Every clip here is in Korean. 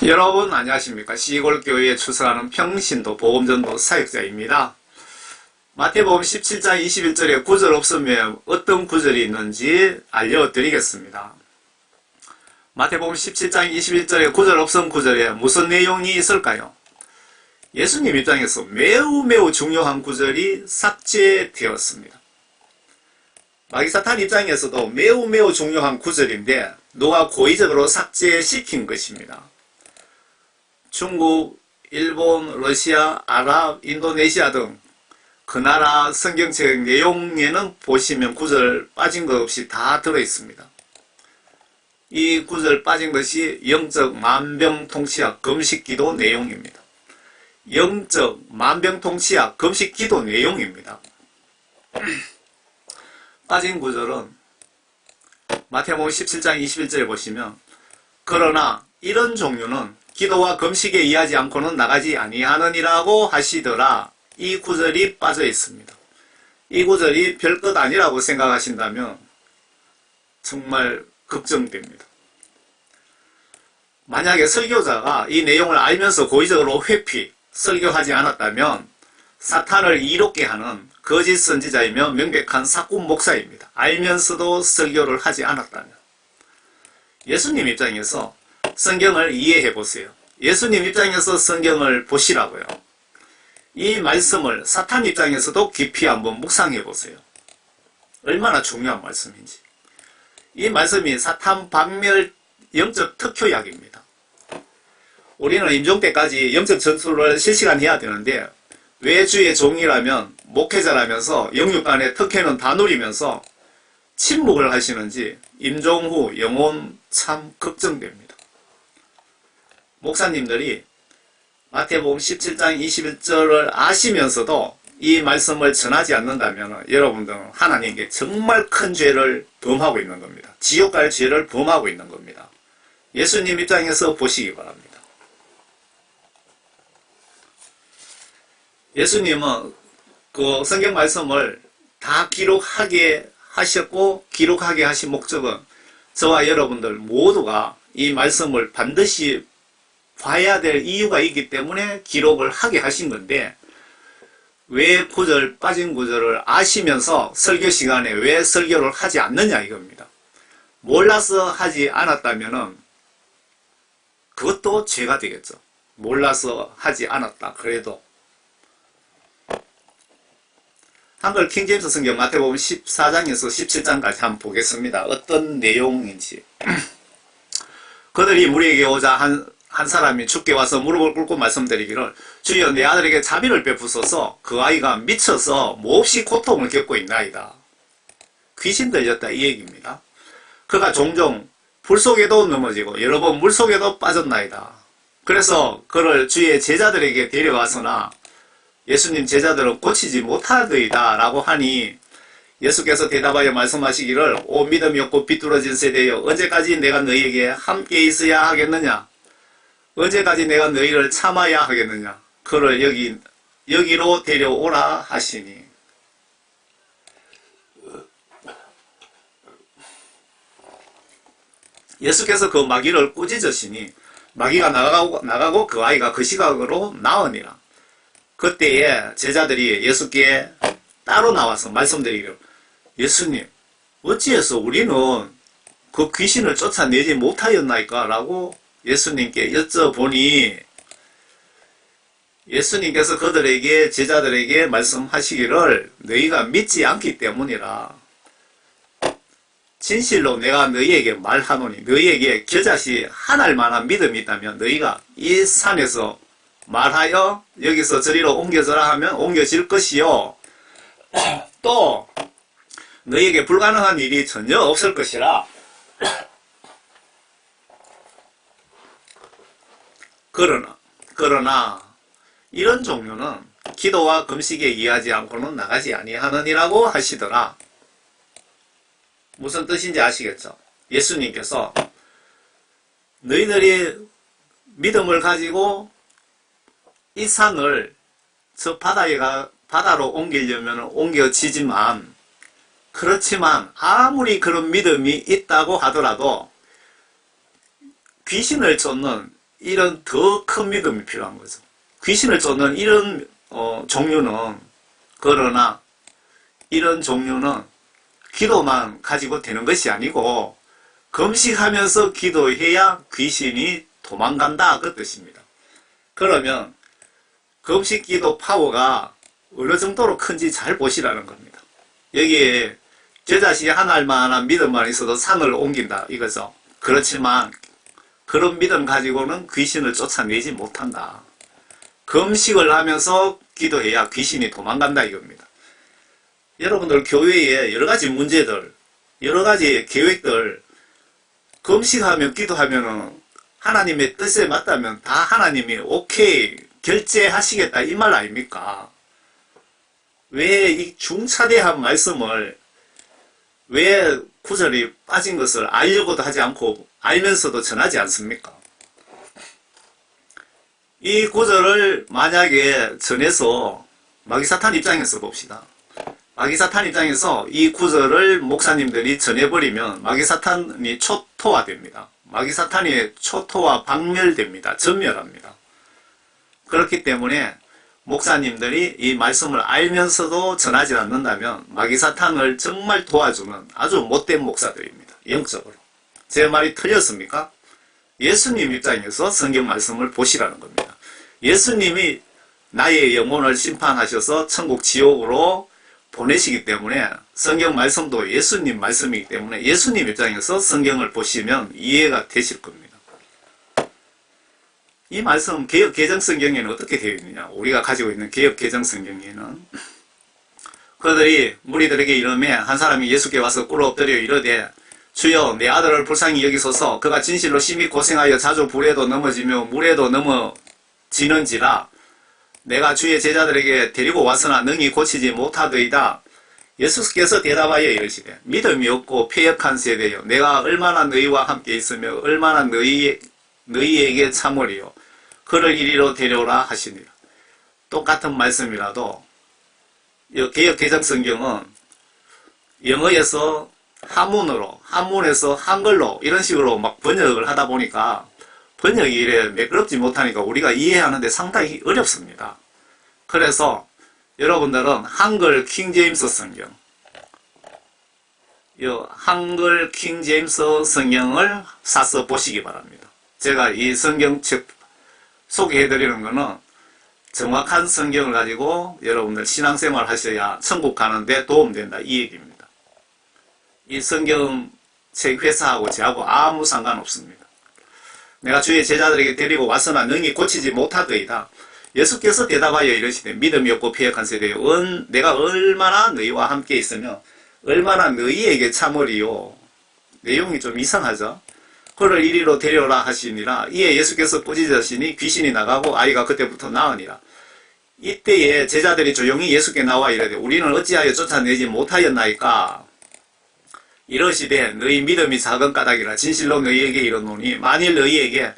여러분 안녕하십니까. 시골교회에 출석하는 평신도 보험전도 사역자입니다. 마태복음 17장 21절에 구절 없으면 어떤 구절이 있는지 알려드리겠습니다. 마태복음 17장 21절에 구절 없음 구절에 무슨 내용이 있을까요? 예수님 입장에서 매우 중요한 구절이 삭제되었습니다. 마귀사탄 입장에서도 매우 중요한 구절인데 누가 고의적으로 삭제시킨 것입니다. 중국, 일본, 러시아, 아랍, 인도네시아 등 그 나라 성경책 내용에는 보시면 구절 빠진 것 없이 다 들어있습니다. 이 구절 빠진 것이 영적 만병통치약 금식기도 내용입니다. 영적 만병통치약 금식기도 내용입니다. 빠진 구절은 마태복음 17장 21절에 보시면 그러나 이런 종류는 기도와 금식에 의하지 않고는 나가지 아니하느니라고 하시더라. 이 구절이 빠져 있습니다. 이 구절이 별것 아니라고 생각하신다면 정말 걱정됩니다. 만약에 설교자가 이 내용을 알면서 고의적으로 회피, 설교하지 않았다면 사탄을 이롭게 하는 거짓 선지자이며 명백한 사꾼 목사입니다. 알면서도 설교를 하지 않았다면. 예수님 입장에서 성경을 이해해 보세요. 예수님 입장에서 성경을 보시라고요. 이 말씀을 사탄 입장에서도 깊이 한번 묵상해 보세요. 얼마나 중요한 말씀인지. 이 말씀이 사탄 박멸 영적 특효약입니다. 우리는 임종 때까지 영적 전투를 실시간해야 되는데 왜 주의 종이라면 목회자라면서 영육간의 특혜는 다 누리면서 침묵을 하시는지 임종 후 영혼 참 걱정됩니다. 목사님들이 마태복음 17장 21절을 아시면서도 이 말씀을 전하지 않는다면 여러분들은 하나님께 정말 큰 죄를 범하고 있는 겁니다. 지옥 갈 죄를 범하고 있는 겁니다. 예수님 입장에서 보시기 바랍니다. 예수님은 그 성경 말씀을 다 기록하게 하셨고 기록하게 하신 목적은 저와 여러분들 모두가 이 말씀을 반드시 봐야 될 이유가 있기 때문에 기록을 하게 하신 건데 왜 구절 빠진 구절을 아시면서 설교 시간에 왜 설교를 하지 않느냐 이겁니다. 몰라서 하지 않았다면은 그것도 죄가 되겠죠. 몰라서 하지 않았다 그래도. 한글 킹제임스 성경 마태복음 14장에서 17장까지 한번 보겠습니다. 어떤 내용인지. 그들이 무리에게 오자 한 사람이 주께 와서 무릎을 꿇고 말씀드리기를 주여 내 아들에게 자비를 베푸소서 그 아이가 미쳐서 몹시 고통을 겪고 있나이다. 귀신 들렸다 이 얘기입니다. 그가 종종 불 속에도 넘어지고 여러 번 물 속에도 빠졌나이다. 그래서 그를 주의 제자들에게 데려가서나 예수님 제자들은 고치지 못하더이다 라고 하니 예수께서 대답하여 말씀하시기를 오 믿음이 없고 비뚤어진 세대여 언제까지 내가 너희에게 함께 있어야 하겠느냐. 언제까지 내가 너희를 참아야 하겠느냐. 그를 여기로 데려오라 하시니. 예수께서 그 마귀를 꾸짖으시니 마귀가 나가고 그 아이가 그 시각으로 나으니라. 그때에 제자들이 예수께 따로 나와서 말씀드리기를 예수님 어찌해서 우리는 그 귀신을 쫓아내지 못하였나이까 라고 예수님께 여쭤보니 예수님께서 그들에게 제자들에게 말씀하시기를 너희가 믿지 않기 때문이라. 진실로 내가 너희에게 말하노니 너희에게 겨자씨 한 알만한 믿음이 있다면 너희가 이 산에서 말하여 여기서 저리로 옮겨져라 하면 옮겨질 것이요 또 너희에게 불가능한 일이 전혀 없을 것이라. 그러나 이런 종류는 기도와 금식에 의하지 않고는 나가지 아니하느니라고 하시더라. 무슨 뜻인지 아시겠죠? 예수님께서 너희들이 믿음을 가지고 이 산을 저 바다로 옮기려면 옮겨지지만 그렇지만 아무리 그런 믿음이 있다고 하더라도 귀신을 쫓는 이런 더 큰 믿음이 필요한 거죠. 귀신을 쫓는 이런 종류는, 그러나 이런 종류는 기도만 가지고 되는 것이 아니고 금식하면서 기도해야 귀신이 도망간다, 그 뜻입니다. 그러면 금식 기도 파워가 어느 정도로 큰지 잘 보시라는 겁니다. 여기에 저 자신이 하나님만한 믿음만 있어도 산을 옮긴다 이거죠. 그렇지만 그런 믿음 가지고는 귀신을 쫓아내지 못한다. 금식을 하면서 기도해야 귀신이 도망간다 이겁니다. 여러분들 교회에 여러가지 문제들, 여러가지 계획들, 금식하면 기도하면은 하나님의 뜻에 맞다면 다 하나님이 오케이 결제하시겠다 이 말 아닙니까? 왜 이 중차대한 말씀을, 왜 구절이 빠진 것을 알려고도 하지 않고 알면서도 전하지 않습니까? 이 구절을 만약에 전해서 마귀사탄 입장에서 봅시다. 마귀사탄 입장에서 이 구절을 목사님들이 전해버리면 마귀사탄이 초토화됩니다. 마귀사탄이 초토화 박멸됩니다. 전멸합니다. 그렇기 때문에 목사님들이 이 말씀을 알면서도 전하지 않는다면 마귀사탄을 정말 도와주는 아주 못된 목사들입니다. 영적으로. 제 말이 틀렸습니까? 예수님 입장에서 성경 말씀을 보시라는 겁니다. 예수님이 나의 영혼을 심판하셔서 천국 지옥으로 보내시기 때문에 성경 말씀도 예수님 말씀이기 때문에 예수님 입장에서 성경을 보시면 이해가 되실 겁니다. 이 말씀 개역 개정 성경에는 어떻게 되어 있느냐? 우리가 가지고 있는 개역 개정 성경에는 그들이 무리들에게 이르매 한 사람이 예수께 와서 꿇어 엎드려 이르되 주여 내 아들을 불쌍히 여기소서 그가 진실로 심히 고생하여 자주 불에도 넘어지며 물에도 넘어지는지라 내가 주의 제자들에게 데리고 왔으나 능히 고치지 못하더이다. 예수께서 대답하여 이르시되 믿음이 없고 패역한 세대여 내가 얼마나 너희와 함께 있으며 얼마나 너희에게 참으리요 그를 이리로 데려오라 하시니라. 똑같은 말씀이라도 개역 개정 성경은 영어에서 한문으로, 한문에서 한글로 이런 식으로 막 번역을 하다 보니까 번역이 이래 매끄럽지 못하니까 우리가 이해하는데 상당히 어렵습니다. 그래서 여러분들은 한글 킹제임스 성경, 이 한글 킹제임스 성경을 사서 보시기 바랍니다. 제가 이 성경책 소개해드리는 것은 정확한 성경을 가지고 여러분들 신앙생활 하셔야 천국 가는데 도움된다 이 얘기입니다. 이 성경책 회사하고 저하고 아무 상관없습니다. 내가 주의 제자들에게 데리고 왔으나 능히 고치지 못하더이다. 예수께서 대답하여 이르시되 믿음이 없고 패역한 세대여 내가 얼마나 너희와 함께 있으며 얼마나 너희에게 참으리요. 내용이 좀 이상하죠. 그를 이리로 데려오라 하시니라. 이에 예수께서 꾸짖으시니 귀신이 나가고 아이가 그때부터 나으니라. 이때에 제자들이 조용히 예수께 나와 이르되 우리는 어찌하여 쫓아내지 못하였나이까. 이러시되 너희 믿음이 작은 까닭이라 진실로 너희에게 이르노니 만일 너희에게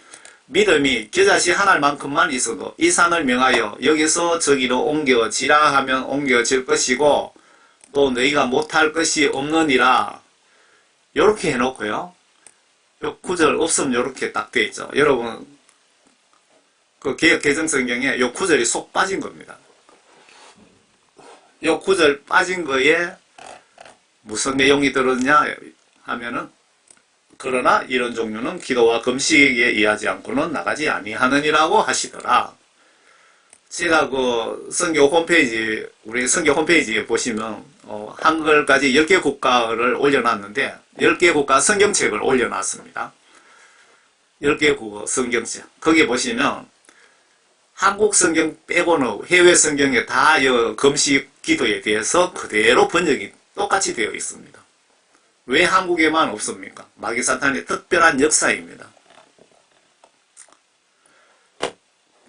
믿음이 겨자씨 한 알만큼만 있어도 이 산을 명하여 여기서 저기로 옮겨지라 하면 옮겨질 것이고 또 너희가 못할 것이 없느니라. 요렇게 해놓고요. 요 구절 없으면 요렇게 딱 돼 있죠. 여러분 그 개역 개정 성경에 요 구절이 쏙 빠진 겁니다. 요 구절 빠진 거에 무슨 내용이 들었냐 하면은 그러나 이런 종류는 기도와 금식에 의하지 않고는 나가지 아니하느니라고 하시더라. 제가 그 선교 홈페이지, 우리 선교 홈페이지에 보시면 한글까지 10개 국가를 올려놨는데 10개 국가 성경책을 올려놨습니다. 10개 국어 성경책. 거기 보시면 한국 성경 빼고는 해외 성경에 다 금식 기도에 대해서 그대로 번역이 똑같이 되어 있습니다. 왜 한국에만 없습니까? 마귀사탄의 특별한 역사입니다.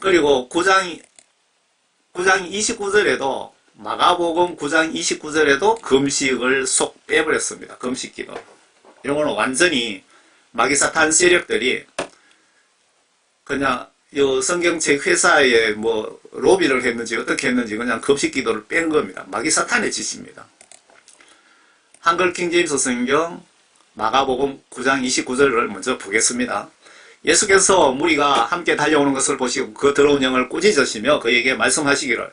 그리고 9장 29절에도 마가복음 9장 29절에도 금식을 쏙 빼버렸습니다. 금식기도. 이거는 완전히 마귀사탄 세력들이 그냥 이 성경책 회사에 뭐 로비를 했는지 어떻게 했는지 그냥 금식기도를 뺀 겁니다. 마귀사탄의 짓입니다. 한글 킹제임스 성경 마가복음 9장 29절을 먼저 보겠습니다. 예수께서 무리가 함께 달려오는 것을 보시고 그 더러운 영을 꾸짖으시며 그에게 말씀하시기를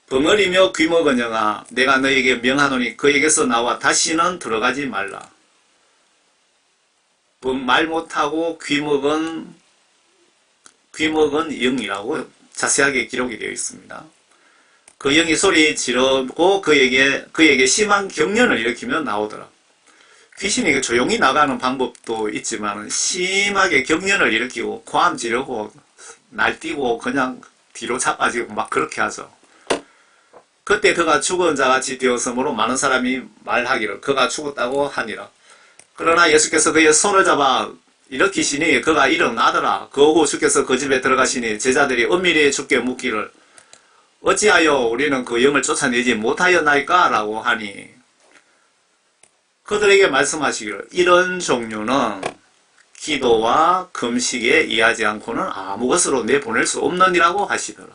벙어리며 귀먹은 영아 내가 너에게 명하노니 그에게서 나와 다시는 들어가지 말라. 말 못하고 귀먹은 영이라고 자세하게 기록이 되어 있습니다. 그 영이 소리 지르고 그에게 심한 경련을 일으키며 나오더라. 귀신이 조용히 나가는 방법도 있지만 심하게 경련을 일으키고 고함 지르고 날뛰고 그냥 뒤로 자빠지고 막 그렇게 하죠. 그때 그가 죽은 자같이 되었으므로 많은 사람이 말하기를 그가 죽었다고 하니라. 그러나 예수께서 그의 손을 잡아 일으키시니 그가 일어나더라. 그 후 주께서 그 집에 들어가시니 제자들이 은밀히 주께 묻기를 어찌하여 우리는 그 영을 쫓아내지 못하였나이까? 라고 하니 그들에게 말씀하시기를 이런 종류는 기도와 금식에 이하지 않고는 아무 것으로 내보낼 수 없느니라고 하시더라.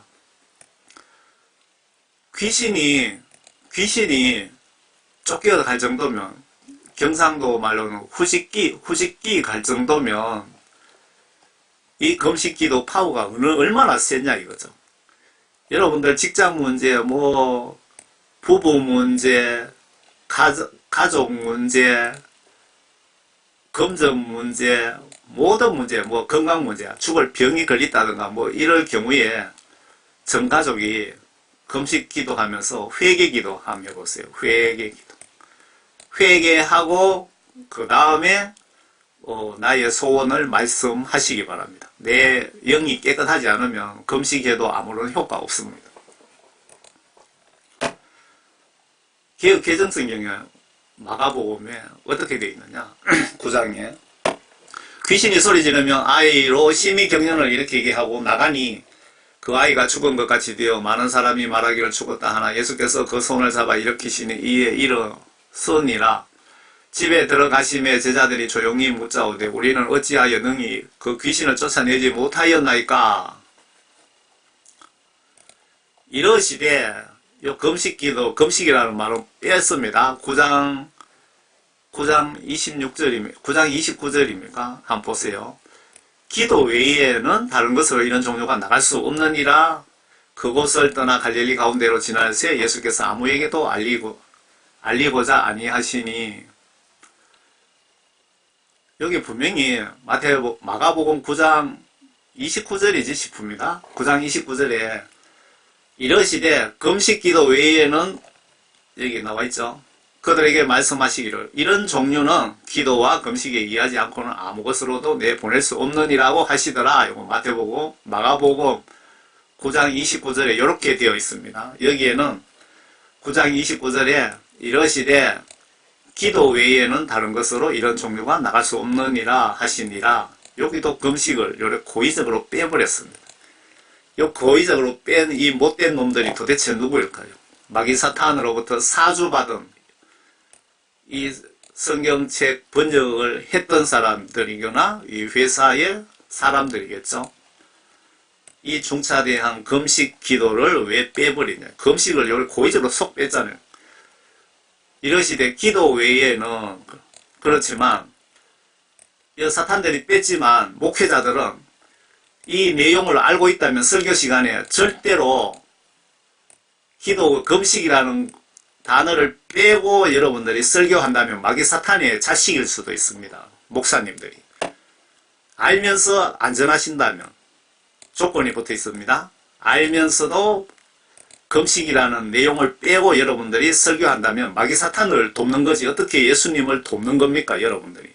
귀신이 쫓겨갈 정도면 경상도 말로는 후식기 갈 정도면 이 금식기도 파워가 얼마나 세냐 이거죠. 여러분들 직장 문제, 부부 문제, 가족 문제, 금전 문제, 모든 문제, 건강 문제, 죽을 병이 걸렸다든가 이럴 경우에 전 가족이 금식 기도하면서 회개 기도 한번 해보세요. 회개 기도. 회개하고 그 다음에 나의 소원을 말씀하시기 바랍니다. 내 영이 깨끗하지 않으면 금식해도 아무런 효과 없습니다. 개역 개정성경에 마가복음에 어떻게 되어 있느냐 9장에 귀신이 소리 지르면 아이로 심히 경련을 일으키게 하고 나가니 그 아이가 죽은 것 같이 되어 많은 사람이 말하기를 죽었다 하나 예수께서 그 손을 잡아 일으키시니 이에 일어서니라. 집에 들어가심에 제자들이 조용히 묻자오되 우리는 어찌하여 능히 그 귀신을 쫓아내지 못하였나이까? 이러시되 요 금식기도 금식이라는 말은 뺐습니다. 9장 29절입니까? 한번 보세요. 기도 외에는 다른 것으로 이런 종류가 나갈 수 없느니라. 그곳을 떠나 갈릴리 가운데로 지날 새 예수께서 아무에게도 알리고자 아니하시니 여기 분명히 마가복음 9장 29절이지 싶습니다. 9장 29절에 이러시되 금식기도 외에는 여기 나와있죠. 그들에게 말씀하시기를 이런 종류는 기도와 금식에 이하지 않고는 아무 것으로도 내보낼 수 없느니라고 하시더라. 이거 마가복음 9장 29절에 이렇게 되어 있습니다. 여기에는 9장 29절에 이러시되 기도 외에는 다른 것으로 이런 종류가 나갈 수 없느니라 하시니라. 여기도 금식을 요렇게 고의적으로 빼버렸습니다. 요 고의적으로 뺀 이 못된 놈들이 도대체 누구일까요? 마귀 사탄으로부터 사주받은 이 성경책 번역을 했던 사람들이거나 이 회사의 사람들이겠죠. 이 중차대한 금식 기도를 왜 빼버리냐. 금식을 요렇게 고의적으로 쏙 뺐잖아요. 이러시되 기도 외에는 그렇지만 이 사탄들이 뺐지만 목회자들은 이 내용을 알고 있다면 설교 시간에 절대로 기도 금식이라는 단어를 빼고 여러분들이 설교한다면 마귀 사탄의 자식일 수도 있습니다. 목사님들이 알면서 안전하신다면 조건이 붙어 있습니다. 알면서도 금식이라는 내용을 빼고 여러분들이 설교한다면 마귀 사탄을 돕는 거지 어떻게 예수님을 돕는 겁니까? 여러분들이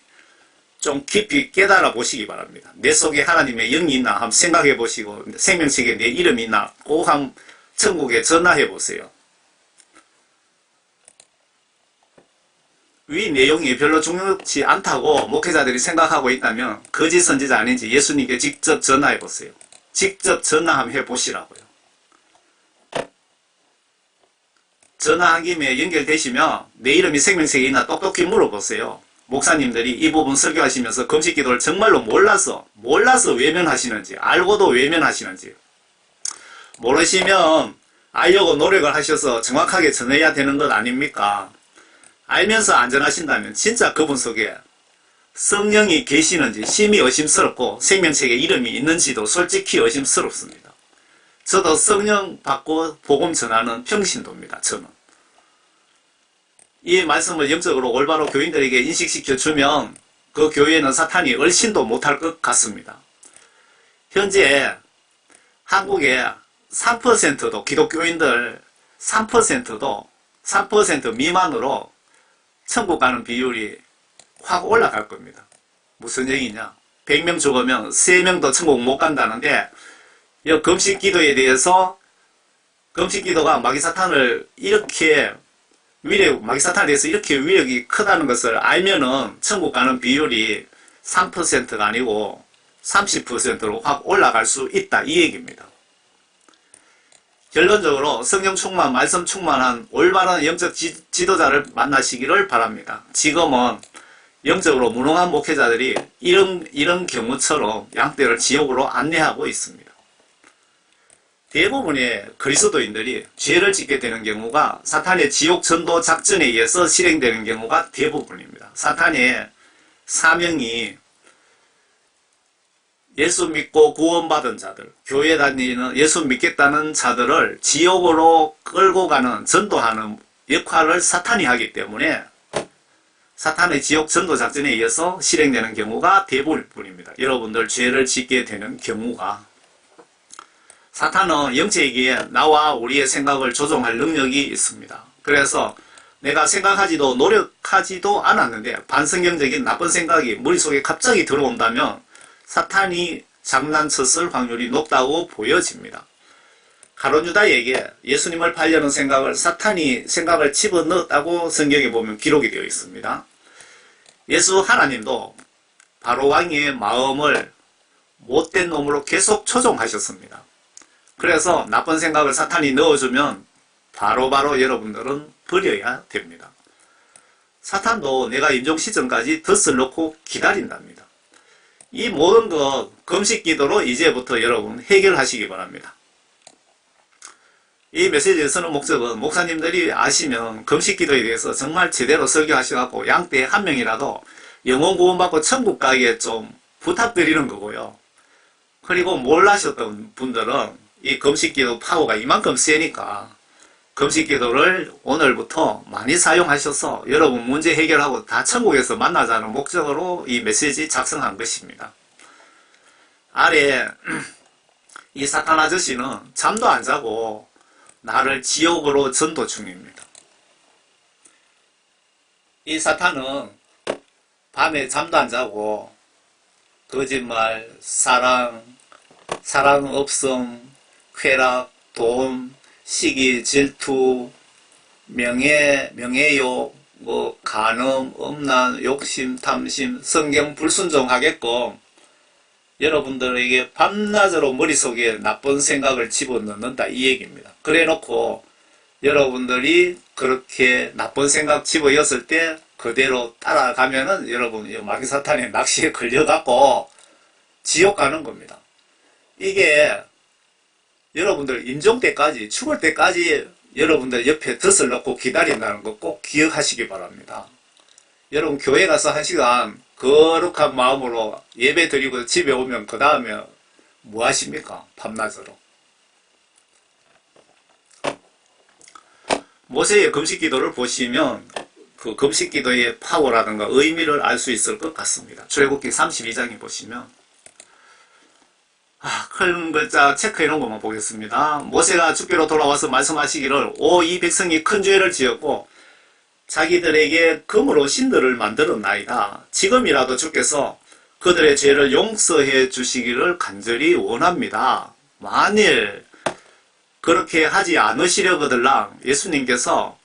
좀 깊이 깨달아 보시기 바랍니다. 내 속에 하나님의 영이 있나 한번 생각해 보시고 생명책에 내 이름이 있나 꼭 한번 천국에 전화해 보세요. 위 내용이 별로 중요치 않다고 목회자들이 생각하고 있다면 거짓 선지자 아닌지 예수님께 직접 전화해 보세요. 직접 전화 한번 해 보시라고요. 전화한 김에 연결되시면 내 이름이 생명책에 있나 똑똑히 물어보세요. 목사님들이 이 부분 설교하시면서 금식기도를 정말로 몰라서 외면하시는지 알고도 외면하시는지 모르시면 알려고 노력을 하셔서 정확하게 전해야 되는 것 아닙니까? 알면서 안전하신다면 진짜 그분 속에 성령이 계시는지 심히 의심스럽고 생명책에 이름이 있는지도 솔직히 의심스럽습니다. 저도 성령 받고 복음 전하는 평신도입니다. 저는. 이 말씀을 영적으로 올바로 교인들에게 인식시켜 주면 그 교회는 사탄이 얼씬도 못할 것 같습니다. 현재 한국에 3%도 기독교인들 3%도 3% 미만으로 천국 가는 비율이 확 올라갈 겁니다. 무슨 얘기냐? 100명 죽으면 3명도 천국 못 간다는데 이 금식 기도에 대해서 금식 기도가 마귀사탄을 이렇게 마귀사탄에 대해서 이렇게 위력이 크다는 것을 알면은 천국 가는 비율이 3%가 아니고 30%로 확 올라갈 수 있다 이 얘기입니다. 결론적으로 성령 충만, 말씀 충만한 올바른 영적 지도자를 만나시기를 바랍니다. 지금은 영적으로 무능한 목회자들이 이런 경우처럼 양떼를 지옥으로 안내하고 있습니다. 대부분의 그리스도인들이 죄를 짓게 되는 경우가 사탄의 지옥 전도 작전에 의해서 실행되는 경우가 대부분입니다. 사탄의 사명이 예수 믿고 구원받은 자들, 교회 다니는 예수 믿겠다는 자들을 지옥으로 끌고 가는, 전도하는 역할을 사탄이 하기 때문에 사탄의 지옥 전도 작전에 의해서 실행되는 경우가 대부분입니다. 여러분들 죄를 짓게 되는 경우가. 사탄은 영체이기에 나와 우리의 생각을 조종할 능력이 있습니다. 그래서 내가 생각하지도 노력하지도 않았는데 반성경적인 나쁜 생각이 머릿속에 갑자기 들어온다면 사탄이 장난쳤을 확률이 높다고 보여집니다. 가룟 유다에게 예수님을 팔려는 생각을 사탄이 생각을 집어넣었다고 성경에 보면 기록이 되어 있습니다. 예수 하나님도 바로 왕의 마음을 못된 놈으로 계속 조종하셨습니다. 그래서 나쁜 생각을 사탄이 넣어주면 바로바로 여러분들은 버려야 됩니다. 사탄도 내가 임종 시점까지 덫을 놓고 기다린답니다. 이 모든 것 금식 기도로 이제부터 여러분 해결하시기 바랍니다. 이 메시지를 쓰는 목적은 목사님들이 아시면 금식 기도에 대해서 정말 제대로 설교하셔갖고 양떼 한 명이라도 영혼 구원받고 천국 가기에 좀 부탁드리는 거고요. 그리고 몰라셨던 분들은 이 금식 기도 파워가 이만큼 세니까 금식 기도를 오늘부터 많이 사용하셔서 여러분 문제 해결하고 다 천국에서 만나자는 목적으로 이 메시지 작성한 것입니다. 아래 이 사탄 아저씨는 잠도 안 자고 나를 지옥으로 전도 중입니다. 이 사탄은 밤에 잠도 안 자고 거짓말, 사랑 없음, 쾌락, 돈, 시기, 질투, 명예욕, 간음, 음란, 욕심, 탐심, 성경 불순종하게끔 여러분들에게 밤낮으로 머릿속에 나쁜 생각을 집어넣는다 이 얘기입니다. 그래 놓고 여러분들이 그렇게 나쁜 생각 집어였을 때 그대로 따라가면은 여러분 마귀사탄의 낚시에 걸려갖고 지옥 가는 겁니다. 이게 여러분들 임종 때까지, 죽을 때까지 여러분들 옆에 덫을 놓고 기다린다는 거 꼭 기억하시기 바랍니다. 여러분 교회 가서 1시간 거룩한 마음으로 예배 드리고 집에 오면 그 다음에 뭐 하십니까? 밤낮으로. 모세의 금식 기도를 보시면 그 금식 기도의 파워라든가 의미를 알 수 있을 것 같습니다. 출애굽기 32장에 보시면 큰 글자 체크해 놓은 것만 보겠습니다. 모세가 주께로 돌아와서 말씀하시기를 이 백성이 큰 죄를 지었고 자기들에게 금으로 신들을 만들었나이다. 지금이라도 주께서 그들의 죄를 용서해 주시기를 간절히 원합니다. 만일 그렇게 하지 않으시려거들랑 예수님께서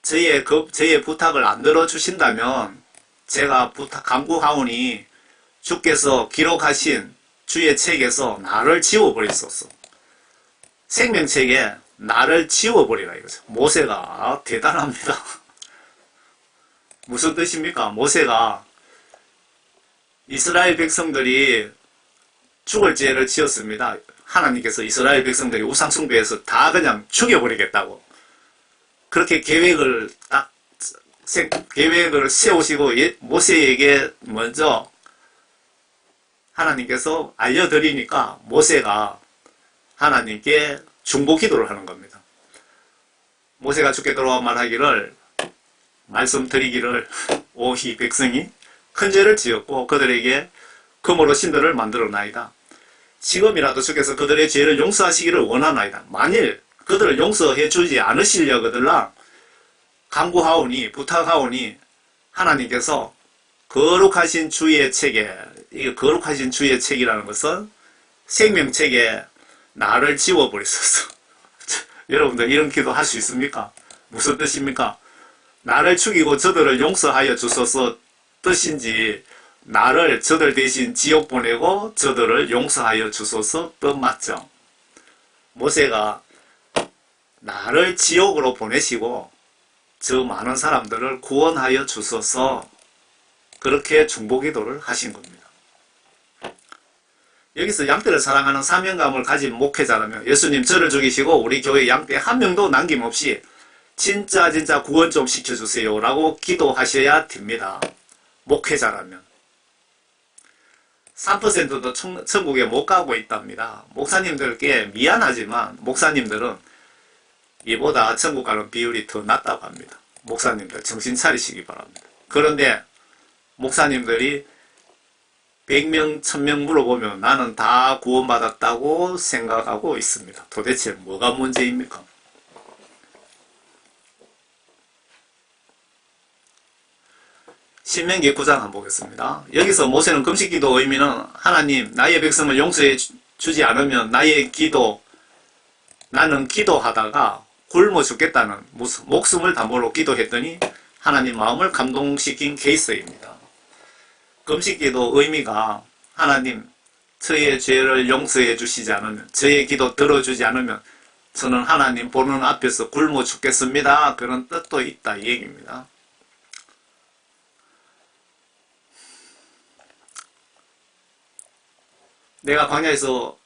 저의 부탁을 안 들어주신다면 제가 간구하오니 주께서 기록하신 주의 책에서 나를 지워버리소서. 생명책에 나를 지워버리라 이거죠. 모세가 대단합니다. 무슨 뜻입니까? 모세가 이스라엘 백성들이 죽을 죄를 지었습니다. 하나님께서 이스라엘 백성들이 우상숭배해서 다 그냥 죽여버리겠다고 그렇게 계획을 딱 계획을 세우시고 모세에게 먼저 하나님께서 알려드리니까 모세가 하나님께 중보 기도를 하는 겁니다. 모세가 죽게 돌아와 말하기를 말씀드리기를 오히 백성이 큰 죄를 지었고 그들에게 금으로 신들을 만들어나이다. 지금이라도 주께서 그들의 죄를 용서하시기를 원하나이다. 만일 그들을 용서해 주지 않으시려거들라 간구하오니 부탁하오니 하나님께서 거룩하신 주의 책에, 이 거룩하신 주의 책이라는 것은 생명책에 나를 지워버리소서. 여러분들 이런 기도 할 수 있습니까? 무슨 뜻입니까? 나를 죽이고 저들을 용서하여 주소서 뜻인지 나를 저들 대신 지옥 보내고 저들을 용서하여 주소서 뜻 맞죠? 모세가 나를 지옥으로 보내시고 저 많은 사람들을 구원하여 주소서 그렇게 중보기도를 하신 겁니다. 여기서 양떼를 사랑하는 사명감을 가진 목회자라면 예수님 저를 죽이시고 우리 교회 양떼 한 명도 남김없이 진짜 구원 좀 시켜주세요 라고 기도하셔야 됩니다. 목회자라면 3%도 천국에 못 가고 있답니다. 목사님들께 미안하지만 목사님들은 이보다 천국 가는 비율이 더 낮다고 합니다. 목사님들 정신 차리시기 바랍니다. 그런데 목사님들이 100명, 1000명 물어보면 나는 다 구원받았다고 생각하고 있습니다. 도대체 뭐가 문제입니까? 신명기 9장 한번 보겠습니다. 여기서 모세는 금식기도 의미는 하나님 나의 백성을 용서해 주지 않으면 나는 기도하다가 굶어 죽겠다는 목숨을 담보로 기도했더니 하나님 마음을 감동시킨 케이스입니다. 금식기도 의미가 하나님 저의 죄를 용서해 주시지 않으면 저의 기도 들어주지 않으면 저는 하나님 보는 앞에서 굶어 죽겠습니다. 그런 뜻도 있다 이 얘기입니다. 내가 광야에서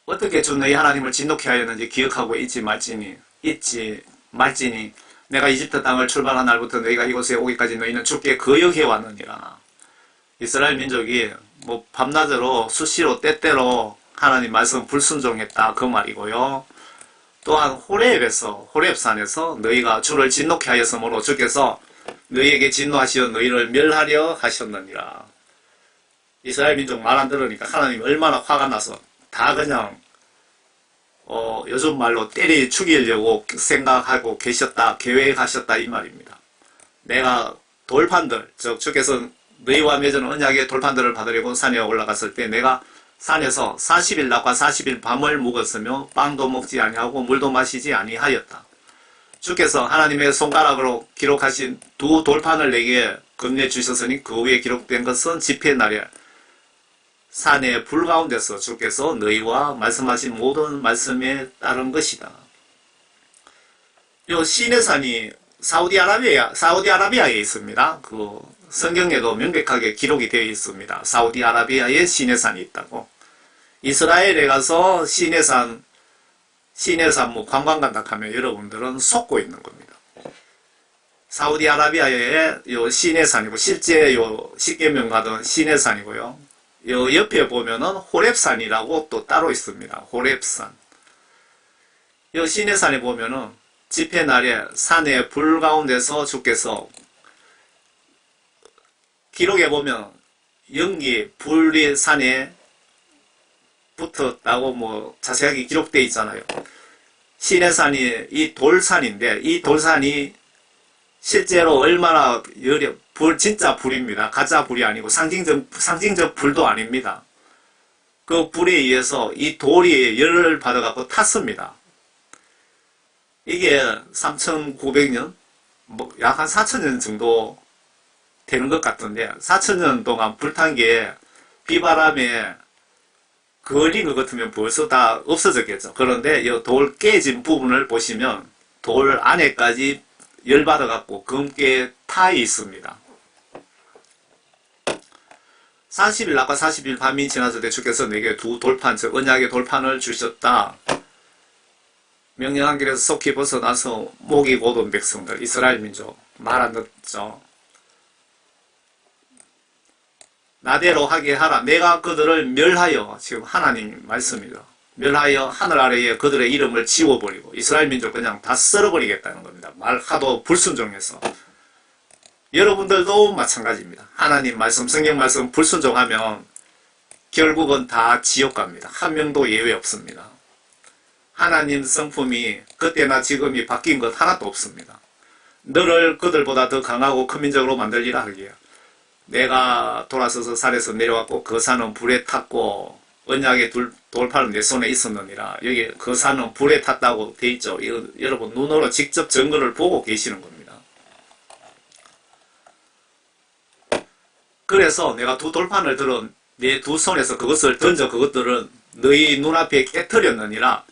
어떻게 주 너희 하나님을 진노케 하였는지 기억하고 있지 말지니 내가 이집트 땅을 출발한 날부터 너희가 이곳에 오기까지 너희는 주께 거역해 왔느니라. 이스라엘 민족이 밤낮으로 수시로 때때로 하나님 말씀 불순종했다 그 말이고요. 또한 호렙산에서 너희가 주를 진노케 하였으므로 주께서 너희에게 진노하시어 너희를 멸하려 하셨느니라. 이스라엘 민족 말 안 들으니까 하나님 얼마나 화가 나서 다 그냥 요즘 말로 때려 죽이려고 생각하고 계셨다 계획하셨다 이 말입니다. 내가 돌판들 주께서 너희와 맺은 언약의 돌판들을 받으려고 산에 올라갔을 때 내가 산에서 40일 낮과 40일 밤을 묵었으며 빵도 먹지 아니하고 물도 마시지 아니하였다. 주께서 하나님의 손가락으로 기록하신 두 돌판을 내게 건네주셨으니 그 위에 기록된 것은 집회 날에 산의 불 가운데서 주께서 너희와 말씀하신 모든 말씀에 따른 것이다. 이 시내산이 사우디아라비아에 있습니다. 그 성경에도 명백하게 기록이 되어 있습니다. 사우디아라비아에 시내산이 있다고. 이스라엘에 가서 시내산 관광 간다 하면 여러분들은 속고 있는 겁니다. 사우디아라비아의 요 시내산이고 실제 요 십계명 가던 시내산이고요. 요 옆에 보면은 호렙산이라고 또 따로 있습니다. 호렙산. 요 시내산에 보면은 집회 날에 산의 불 가운데서 주께서 기록에 보면 불이 산에 붙었다고 자세하게 기록되어 있잖아요. 시내산이 이 돌산인데 이 돌산이 실제로 얼마나 진짜 불입니다. 가짜 불이 아니고 상징적 불도 아닙니다. 그 불에 의해서 이 돌이 열을 받아갖고 탔습니다. 이게 3,900년, 약 한 4,000년 정도 되는 것 같은데, 4,000년 동안 불탄 게 비바람에 걸린 것 같으면 벌써 다 없어졌겠죠. 그런데 이 돌 깨진 부분을 보시면 돌 안에까지 열받아갖고 검게 타 있습니다. 40일 낮과 40일 밤이 지났을 때 주께서 내게 두 돌판, 즉 언약의 돌판을 주셨다. 명령한 길에서 속히 벗어나서 목이 곧은 백성들, 이스라엘 민족, 말 안 듣죠. 나대로 하게 하라. 내가 그들을 멸하여, 지금 하나님 말씀이죠. 멸하여 하늘 아래에 그들의 이름을 지워버리고 이스라엘 민족 그냥 다 썰어버리겠다는 겁니다. 말 하도 불순종해서. 여러분들도 마찬가지입니다. 하나님 말씀, 성경 말씀 불순종하면 결국은 다 지옥 갑니다. 한 명도 예외 없습니다. 하나님 성품이 그때나 지금이 바뀐 것 하나도 없습니다. 너를 그들보다 더 강하고 큰 민족으로 만들리라 하기에 내가 돌아서서 산에서 내려왔고 그 산은 불에 탔고 언약의 돌팔은 내 손에 있었느니라. 여기 그 산은 불에 탔다고 돼 있죠. 이거 여러분 눈으로 직접 증거를 보고 계시는 겁니다. 그래서 내가 두 돌판을 들어 내 두 손에서 그것을 던져 그것들은 너희 눈앞에 깨뜨렸느니라.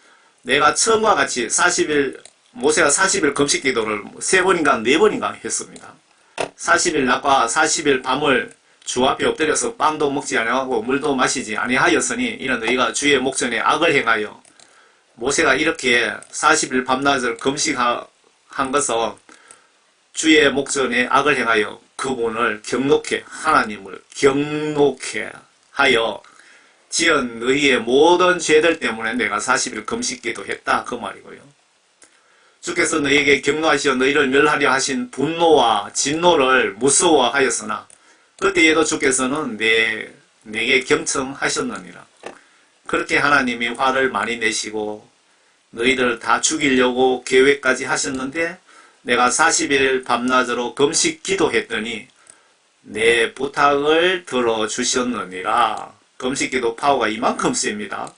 내가 처음과 같이 40일 모세가 40일 금식 기도를 3번인가 4번인가 했습니다. 40일 낮과 40일 밤을 주 앞에 엎드려서 빵도 먹지 아니하고 물도 마시지 아니하였으니 이는 너희가 주의 목전에 악을 행하여. 모세가 이렇게 40일 밤낮을 금식한 것은 주의 목전에 악을 행하여 그분을 경록해, 하나님을 경록해 하여 지은 너희의 모든 죄들 때문에 내가 40일 금식기도 했다 그 말이고요. 주께서 너희에게 경노하시어 너희를 멸하려 하신 분노와 진노를 무서워하였으나 그때에도 주께서는 내게 경청하셨느니라. 그렇게 하나님이 화를 많이 내시고 너희들 다 죽이려고 계획까지 하셨는데 내가 40일 밤낮으로 금식 기도했더니 내 부탁을 들어주셨느니라. 금식 기도 파워가 이만큼 셉니다.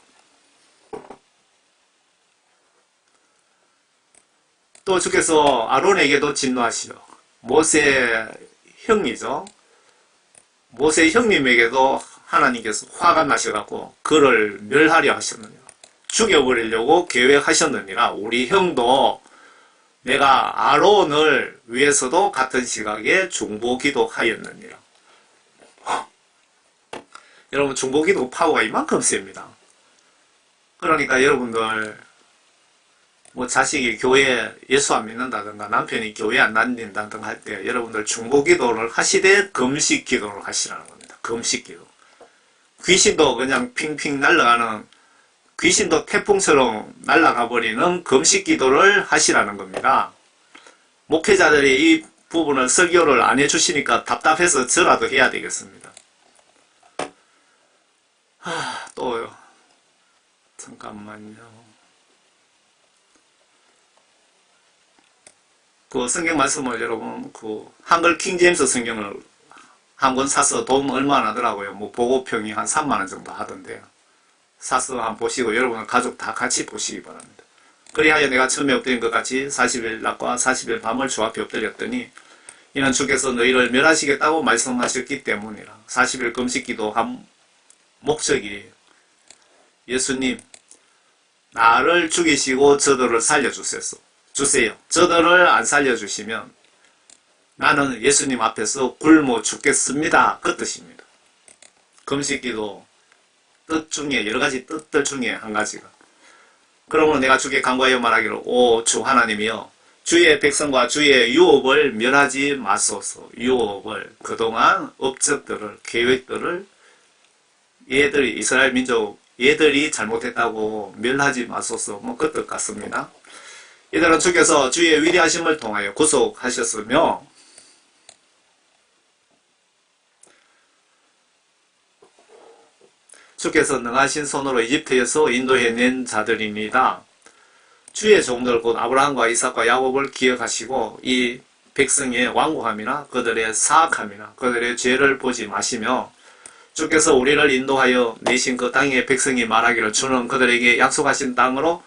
또 주께서 아론에게도 진노하시오. 모세 형이죠. 모세 형님에게도 하나님께서 화가 나셔갖고 그를 멸하려 하셨느니라. 죽여버리려고 계획하셨느니라. 우리 형도 내가 아론을 위해서도 같은 시각에 중보기도 하였느니라. 여러분 중보기도 파워가 이만큼 셉니다. 그러니까 여러분들 뭐 자식이 교회 예수 안 믿는다든가 남편이 교회 안 다닌다든가 할 때 여러분들 중보기도를 하시되 금식기도를 하시라는 겁니다. 금식기도. 귀신도 그냥 핑핑 날아가는 귀신도 태풍처럼 날아가 버리는 금식기도를 하시라는 겁니다. 목회자들이 이 부분을 설교를 안 해주시니까 답답해서 저라도 해야 되겠습니다. 또요. 잠깐만요. 그 성경 말씀을 여러분 그 한글 킹제임스 성경을 한 권 사서 돈 얼마나 하더라고요. 뭐 보고평이 한 3만 원 정도 하던데요. 사서 한번 보시고 여러분 가족 다 같이 보시기 바랍니다. 그리하여 내가 처음에 엎드린 것 같이 40일 낮과 40일 밤을 주 앞에 엎드렸더니 이는 주께서 너희를 멸하시겠다고 말씀하셨기 때문이라. 40일 금식기도 한 목적이 예수님 나를 죽이시고 저들을 살려주세요. 저들을 안 살려주시면 나는 예수님 앞에서 굶어 죽겠습니다. 그 뜻입니다. 금식기도 뜻 중에 여러가지 뜻들 중에 한 가지가 그러므로 내가 주께 간구하여 말하기를 오 주 하나님이여 주의 백성과 주의 유업을 멸하지 마소서. 유업을 그동안 업적들을 계획들을 얘들이 이스라엘 민족 얘들이 잘못했다고 멸하지 마소서. 뭐 그 뜻 같습니다. 이들은 주께서 주의 위대하심을 통하여 구속하셨으며 주께서 능하신 손으로 이집트에서 인도해낸 자들입니다. 주의 종들 곧 아브라함과 이삭과 야곱을 기억하시고 이 백성의 완고함이나 그들의 사악함이나 그들의 죄를 보지 마시며 주께서 우리를 인도하여 내신 그 땅의 백성이 말하기를 주는 그들에게 약속하신 땅으로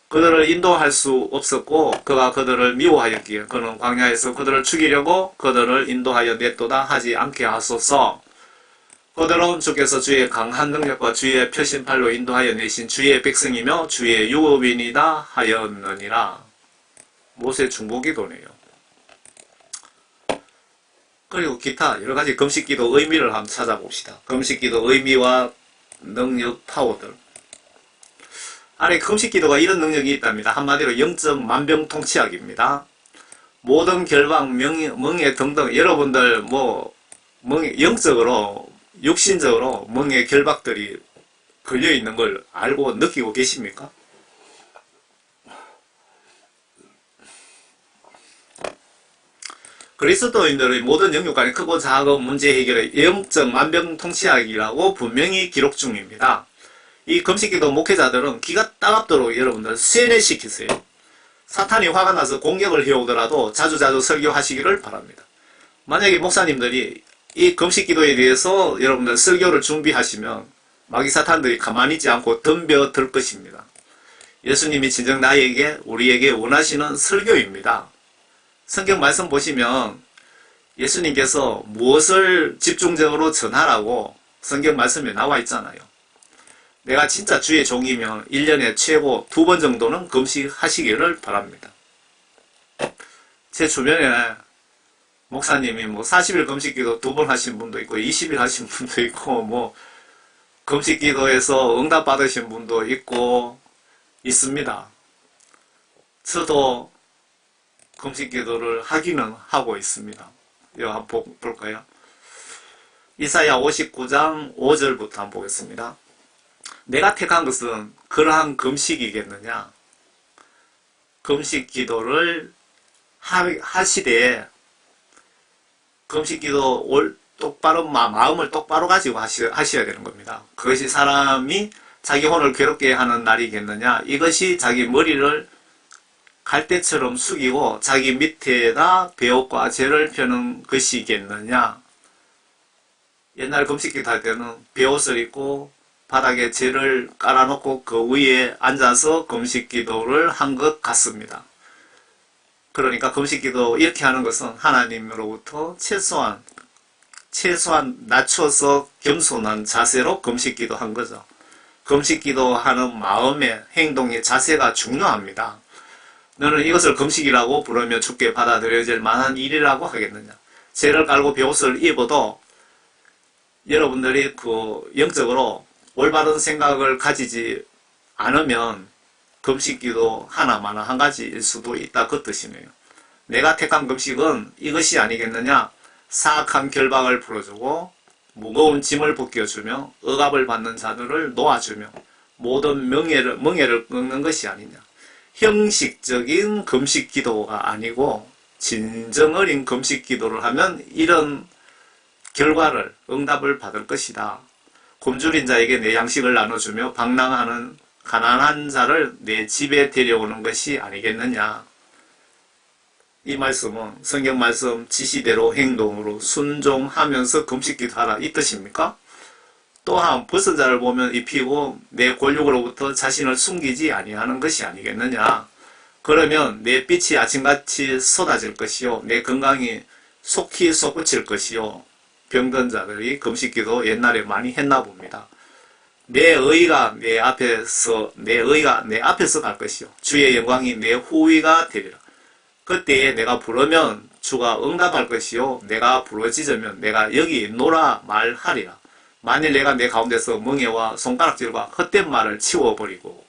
그들을 인도할 수 없었고 그가 그들을 미워하였기에 그는 광야에서 그들을 죽이려고 그들을 인도하여 냈도다 하지 않게 하소서. 그들은 주께서 주의 강한 능력과 주의 표신팔로 인도하여 내신 주의 백성이며 주의 유업인이다 하였느니라. 모세 중보기도네요. 그리고 기타 여러가지 금식기도 의미를 한번 찾아봅시다. 금식기도 의미와 능력 파워들. 아래 금식기도가 이런 능력이 있답니다. 한마디로 영적 만병통치약입니다. 모든 결방, 멍에 등등 여러분들 영적으로 육신적으로 멍에 결박들이 걸려 있는 걸 알고 느끼고 계십니까? 그리스도인들의 모든 영육간의 크고 작은 문제 해결의 영적 만병통치약이라고 분명히 기록 중입니다. 이 금식기도 목회자들은 기가 따갑도록 여러분들 세뇌시키세요. 사탄이 화가 나서 공격을 해오더라도 자주자주 설교하시기를 바랍니다. 만약에 목사님들이 이 금식기도에 대해서 여러분들 설교를 준비하시면 마귀 사탄들이 가만히 있지 않고 덤벼들 것입니다. 예수님이 진정 우리에게 원하시는 설교입니다. 성경 말씀 보시면 예수님께서 무엇을 집중적으로 전하라고 성경 말씀에 나와 있잖아요. 내가 진짜 주의 종이면 1년에 최고 2번 정도는 금식하시기를 바랍니다. 제 주변에 목사님이 40일 금식기도 2번 하신 분도 있고 20일 하신 분도 있고 금식기도에서 응답 받으신 분도 있습니다. 저도 금식기도를 하기는 하고 있습니다. 이거 한번 볼까요? 이사야 59장 5절부터 한번 보겠습니다. 내가 택한 것은 그러한 금식이겠느냐? 금식기도를 하시되 금식기도 똑바로 마음을 똑바로 가지고 하셔야 되는 겁니다. 그것이 사람이 자기 혼을 괴롭게 하는 날이겠느냐? 이것이 자기 머리를 갈대처럼 숙이고 자기 밑에다 배옷과 재를 펴는 것이겠느냐? 옛날 금식기도 할 때는 배옷을 입고 바닥에 재를 깔아놓고 그 위에 앉아서 금식기도를 한 것 같습니다. 그러니까 금식기도 이렇게 하는 것은 하나님으로부터 최소한 낮춰서 겸손한 자세로 금식기도 한 거죠. 금식기도 하는 마음의 행동의 자세가 중요합니다. 너는 이것을 금식이라고 부르며 주께 받아들여질 만한 일이라고 하겠느냐? 재를 깔고 배옷을 입어도 여러분들이 영적으로 올바른 생각을 가지지 않으면 금식기도 하나마나 한 가지일 수도 있다 그 뜻이네요. 내가 택한 금식은 이것이 아니겠느냐? 사악한 결박을 풀어주고 무거운 짐을 벗겨주며 억압을 받는 자들을 놓아주며 모든 멍에를 꺾는 것이 아니냐? 형식적인 금식기도가 아니고 진정 어린 금식기도를 하면 이런 결과를 응답을 받을 것이다. 굶주린 자에게 내 양식을 나눠주며 방랑하는 가난한 자를 내 집에 데려오는 것이 아니겠느냐. 이 말씀은 성경 말씀 지시대로 행동으로 순종하면서 금식기도 하라 이 뜻입니까? 또한 벗은 자를 보면 입히고 내 권력으로부터 자신을 숨기지 아니하는 것이 아니겠느냐. 그러면 내 빛이 아침같이 쏟아질 것이요 내 건강이 속히 솟구칠 것이요 병든 자들이 금식기도 옛날에 많이 했나 봅니다. 내 의가 내 앞에서 갈 것이요 주의 영광이 내 후위가 되리라. 그때에 내가 부르면 주가 응답할 것이요 내가 부르짖으면 내가 여기 있노라 말하리라. 만일 내가 내 가운데서 멍에와 손가락질과 헛된 말을 치워버리고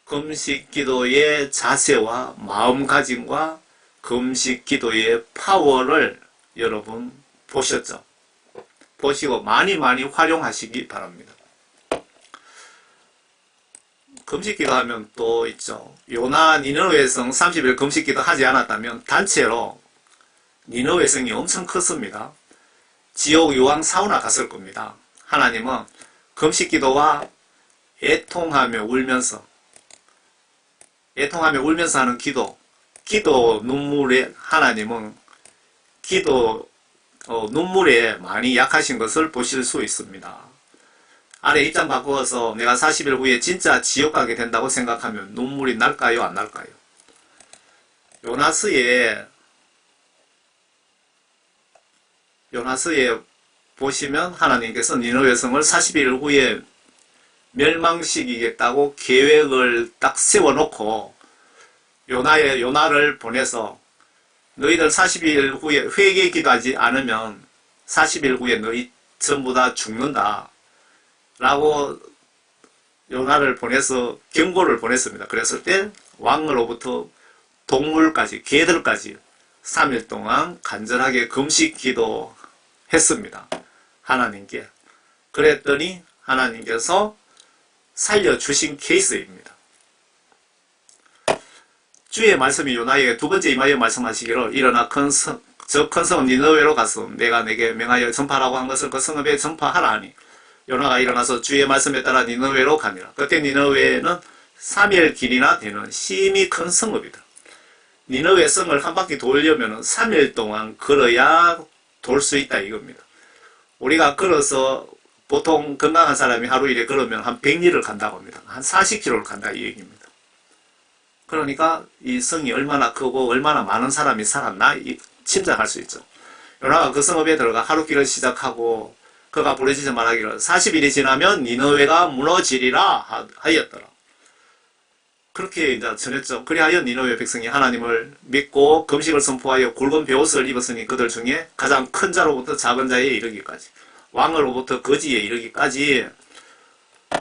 금식기도의 자세와 마음가짐과 금식기도의 파워를 여러분 보셨죠? 보시고 많이 활용하시기 바랍니다. 금식기도 하면 또 있죠. 요나 니느웨 성 30일 금식기도 하지 않았다면 단체로 니느웨 성이 엄청 컸습니다. 지옥 유황 사우나 갔을 겁니다. 하나님은 금식기도와 애통하며 울면서 하는 기도 눈물에 하나님은 눈물에 많이 약하신 것을 보실 수 있습니다. 아래 입장 바꾸어서 내가 40일 후에 진짜 지옥 가게 된다고 생각하면 눈물이 날까요? 안 날까요? 요나스에 보시면 하나님께서 니느웨 성을 40일 후에 멸망시키겠다고 계획을 딱 세워놓고 요나를 보내서 너희들 40일 후에 회개 기도하지 않으면 40일 후에 너희 전부 다 죽는다 라고 요나를 보내서 경고를 보냈습니다. 그랬을 때 왕으로부터 동물까지, 개들까지 3일 동안 간절하게 금식 기도했습니다. 하나님께. 그랬더니 하나님께서 살려주신 케이스입니다. 주의 말씀이 요나에게 두 번째 임하여 말씀하시기를 일어나 저 큰 성 니느웨로 가서 내가 내게 명하여 전파라고 한 것을 그 성읍에 전파하라 하니 요나가 일어나서 주의 말씀에 따라 니느웨로 가니라. 그때 니느웨는 3일 길이나 되는 심히 큰 성읍이다. 니느웨 성을 한 바퀴 돌려면 3일 동안 걸어야 돌 수 있다 이겁니다. 우리가 걸어서 보통 건강한 사람이 하루 일에 걸으면 한 100리를 간다고 합니다. 한 40km를 간다 이 얘기입니다. 그러니까 이 성이 얼마나 크고 얼마나 많은 사람이 살았나 짐작할 수 있죠. 요나가 그 성읍에 들어가 하룻길을 시작하고 그가 부르짖어 말하기를 40일이 지나면 니느웨가 무너지리라 하였더라. 그렇게 이제 전했죠. 그리하여 니느웨 백성이 하나님을 믿고 금식을 선포하여 굵은 베옷을 입었으니 그들 중에 가장 큰 자로부터 작은 자에 이르기까지 왕으로부터 거지에 이르기까지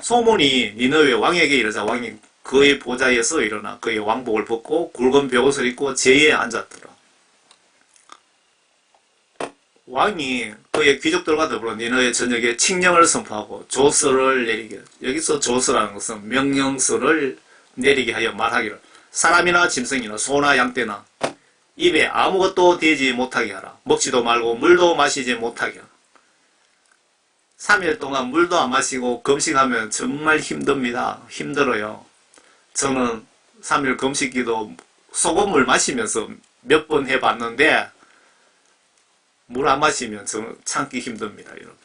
소문이 니느웨 왕에게 이르자 왕이 그의 보좌에서 일어나 그의 왕복을 벗고 굵은 베옷을 입고 제에 앉았더라. 왕이 그의 귀족들과 더불어 니느웨 전역에 칙령을 선포하고 조서를 내리게, 여기서 조서라는 것은 명령서를 내리게 하여 말하기를 사람이나 짐승이나 소나 양떼나 입에 아무것도 대지 못하게 하라. 먹지도 말고 물도 마시지 못하게 하라. 3일 동안 물도 안 마시고 금식하면 정말 힘듭니다. 힘들어요. 저는 3일 금식기도 소금물 마시면서 몇 번 해봤는데 물 안 마시면 저는 참기 힘듭니다. 여러분.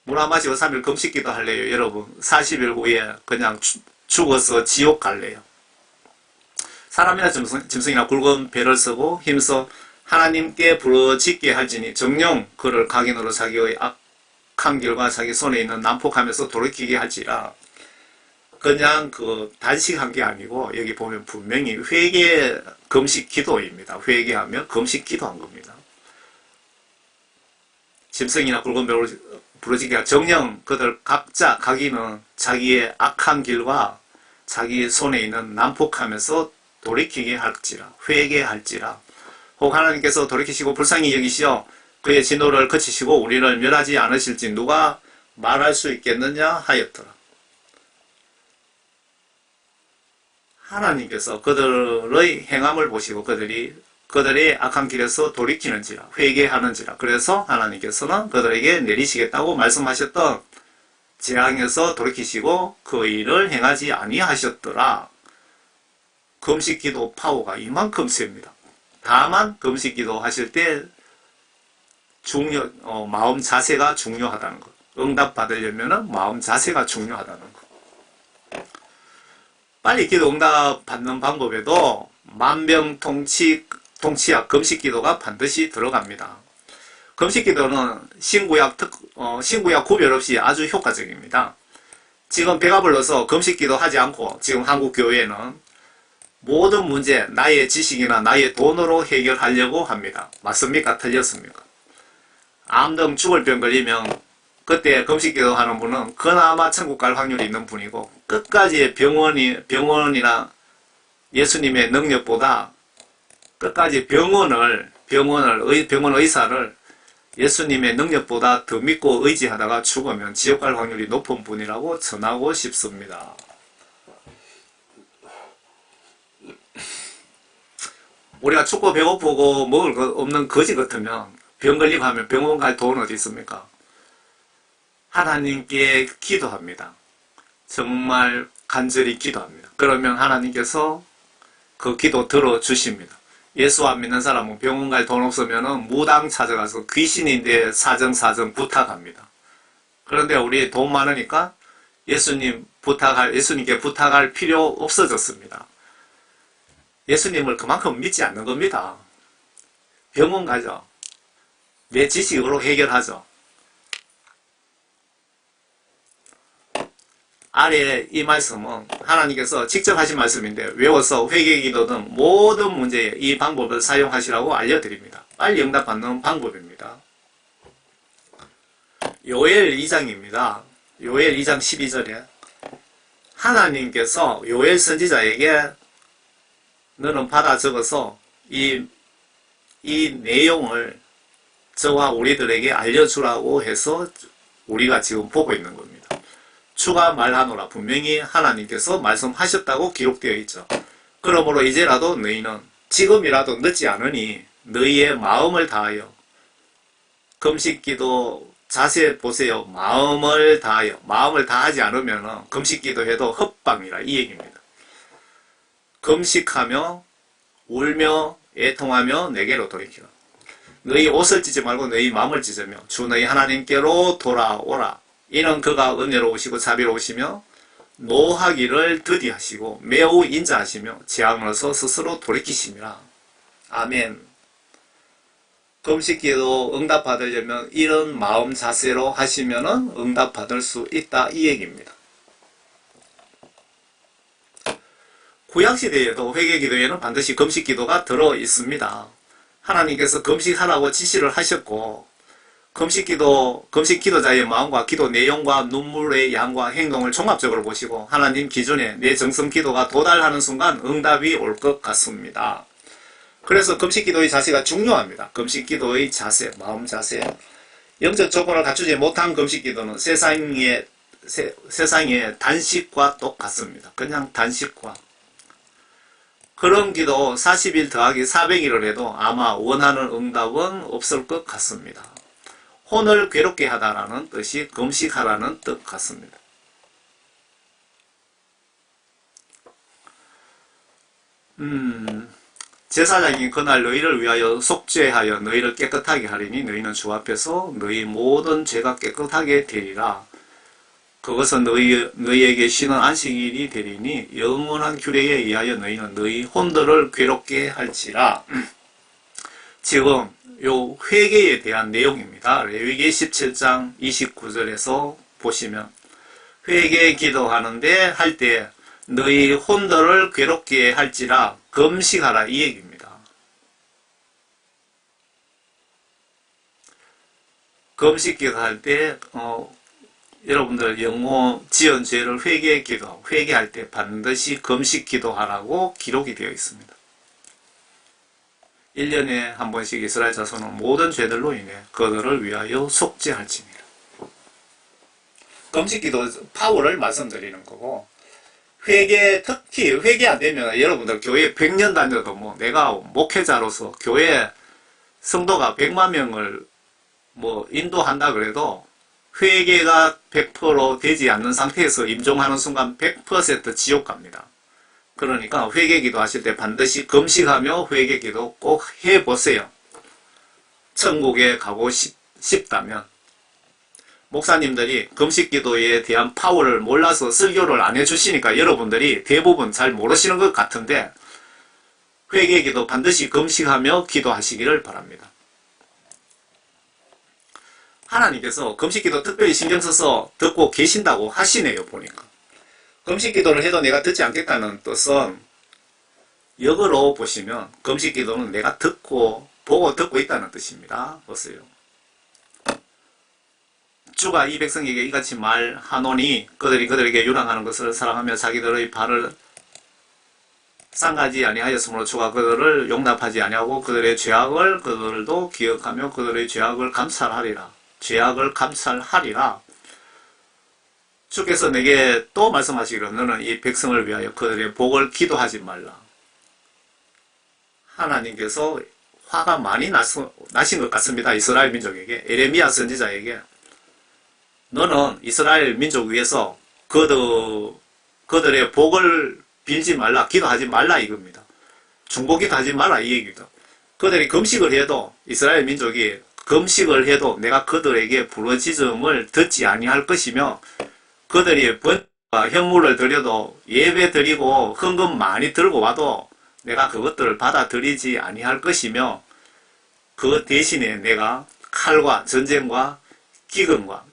물 안 마시고 3일 금식기도 할래요. 여러분 40일 후에 그냥 죽어서 지옥 갈래요. 사람이나 짐승이나 굵은 배를 쓰고 힘써 하나님께 부르짖게 할지니 정녕 그를 각인으로 자기의 악한 길과 자기 손에 있는 난폭하면서 돌이키게 할지라. 그냥 단식한 게 아니고 여기 보면 분명히 회개 금식 기도입니다. 회개하며 금식 기도한 겁니다. 짐승이나 굵은 배를 부르짖게 정녕 그들 각자 각인은 자기의 악한 길과 자기 손에 있는 난폭하면서 돌이키게 할지라. 회개할지라. 혹 하나님께서 돌이키시고 불쌍히 여기시어 그의 진노를 그치시고 우리를 멸하지 않으실지 누가 말할 수 있겠느냐 하였더라. 하나님께서 그들의 행함을 보시고 그들의 악한 길에서 돌이키는지라 회개하는지라. 그래서 하나님께서는 그들에게 내리시겠다고 말씀하셨던 재앙에서 돌이키시고 그 일을 행하지 아니하셨더라. 금식기도 파워가 이만큼 셉니다. 다만 금식기도 하실 때 마음 자세가 중요하다는 것. 응답 받으려면 마음 자세가 중요하다는 것. 빨리 기도 응답 받는 방법에도 만병통치약 금식기도가 반드시 들어갑니다. 금식기도는 신구약 구별 없이 아주 효과적입니다. 지금 배가 불러서 금식기도 하지 않고 지금 한국 교회는 모든 문제 나의 지식이나 나의 돈으로 해결하려고 합니다. 맞습니까? 틀렸습니까? 암 등 죽을 병 걸리면 그때 금식기도 하는 분은 그나마 천국 갈 확률이 있는 분이고 끝까지 병원이나 예수님의 능력보다 끝까지 병원 의사를 예수님의 능력보다 더 믿고 의지하다가 죽으면 지옥 갈 확률이 높은 분이라고 전하고 싶습니다. 우리가 춥고 배고프고 먹을 거 없는 거지 같으면 병 걸리고 하면 병원 갈 돈 어디 있습니까? 하나님께 기도합니다. 정말 간절히 기도합니다. 그러면 하나님께서 그 기도 들어주십니다. 예수 안 믿는 사람은 병원 갈 돈 없으면 무당 찾아가서 귀신인데 사정 부탁합니다. 그런데 우리 돈 많으니까 예수님께 부탁할 필요 없어졌습니다. 예수님을 그만큼 믿지 않는 겁니다. 병원 가죠. 내 지식으로 해결하죠. 아래 이 말씀은 하나님께서 직접 하신 말씀인데 외워서 회개기도 등 모든 문제에 이 방법을 사용하시라고 알려드립니다. 빨리 응답받는 방법입니다. 요엘 2장입니다. 요엘 2장 12절에 하나님께서 요엘 선지자에게 너는 받아 적어서 이 내용을 저와 우리들에게 알려주라고 해서 우리가 지금 보고 있는 겁니다. 주가 말하노라. 분명히 하나님께서 말씀하셨다고 기록되어 있죠. 그러므로 이제라도 너희는 지금이라도 늦지 않으니 너희의 마음을 다하여 금식기도 자세 보세요. 마음을 다하여. 마음을 다하지 않으면 금식기도 해도 헛방이라 이 얘기입니다. 금식하며 울며 애통하며 내게로 돌이키라. 너희 옷을 찢지 말고 너희 마음을 찢으며 주 너희 하나님께로 돌아오라. 이는 그가 은혜로우시고 자비로우시며 노하기를 더디하시고 매우 인자하시며 재앙으로서 스스로 돌이키심이라. 아멘. 금식기도 응답받으려면 이런 마음 자세로 하시면 응답받을 수 있다 이 얘기입니다. 구약시대에도 회개기도에는 반드시 금식기도가 들어있습니다. 하나님께서 금식하라고 지시를 하셨고 금식기도자의 마음과 기도 내용과 눈물의 양과 행동을 종합적으로 보시고 하나님 기준에 내 정성기도가 도달하는 순간 응답이 올 것 같습니다. 그래서 금식기도의 자세가 중요합니다. 금식기도의 자세, 마음 자세. 영적 조건을 갖추지 못한 금식기도는 세상의 단식과 똑같습니다. 그냥 단식과. 그런 기도 40일 더하기 400일을 해도 아마 원하는 응답은 없을 것 같습니다. 혼을 괴롭게 하다라는 뜻이 금식하라는 뜻 같습니다. 제사장이 그날 너희를 위하여 속죄하여 너희를 깨끗하게 하리니 너희는 주 앞에서 너희 모든 죄가 깨끗하게 되리라. 그것은 너희에게 쉬는 안식일이 되리니 영원한 규례에 의하여 너희는 너희 혼들을 괴롭게 할지라. 지금 요 회개에 대한 내용입니다. 레위기 17장 29절에서 보시면 회개 기도하는데 할 때 너희 혼들을 괴롭게 할지라 금식하라 이 얘기입니다. 금식 기도할 때 여러분들 영모 지은 죄를 회개할 때 반드시 금식 기도하라고 기록이 되어 있습니다. 1년에 한 번씩 이스라엘 자손은 모든 죄들로 인해 그들을 위하여 속죄할지니라. 금식기도 파워를 말씀드리는 거고 특히 회개 안 되면 여러분들 교회 100년 다녀도 내가 목회자로서 교회 성도가 100만 명을 인도한다 그래도 회개가 100% 되지 않는 상태에서 임종하는 순간 100% 지옥 갑니다. 그러니까 회개기도 하실 때 반드시 금식하며 회개기도 꼭 해보세요. 천국에 가고 싶다면. 목사님들이 금식기도에 대한 파워를 몰라서 설교를 안 해주시니까 여러분들이 대부분 잘 모르시는 것 같은데 회개기도 반드시 금식하며 기도하시기를 바랍니다. 하나님께서 금식기도 특별히 신경 써서 듣고 계신다고 하시네요. 보니까. 금식기도를 해도 내가 듣지 않겠다는 뜻은 역으로 보시면 금식기도는 내가 보고 듣고 있다는 뜻입니다. 보세요. 주가 이 백성에게 이같이 말하노니 그들이 그들에게 유랑하는 것을 사랑하며 자기들의 발을 상가지 아니하였으므로 주가 그들을 용납하지 아니하고 그들의 죄악을 그들도 기억하며 그들의 죄악을 감찰하리라. 죄악을 감찰하리라. 주께서 내게 또 말씀하시기를 너는 이 백성을 위하여 그들의 복을 기도하지 말라. 하나님께서 화가 많이 나신 것 같습니다. 이스라엘 민족에게. 에레미야 선지자에게 너는 이스라엘 민족 위해서 그들의 복을 빌지 말라. 기도하지 말라 이겁니다. 중보기도 하지 말라 이 얘기입니다. 그들이 금식을 해도 이스라엘 민족이 금식을 해도 내가 그들에게 부르짖음을 듣지 아니할 것이며 그들이 번제와 현물을 드려도 예배 드리고 헌금 많이 들고 와도 내가 그것들을 받아들이지 아니할 것이며 그 대신에 내가 칼과 전쟁과 기근과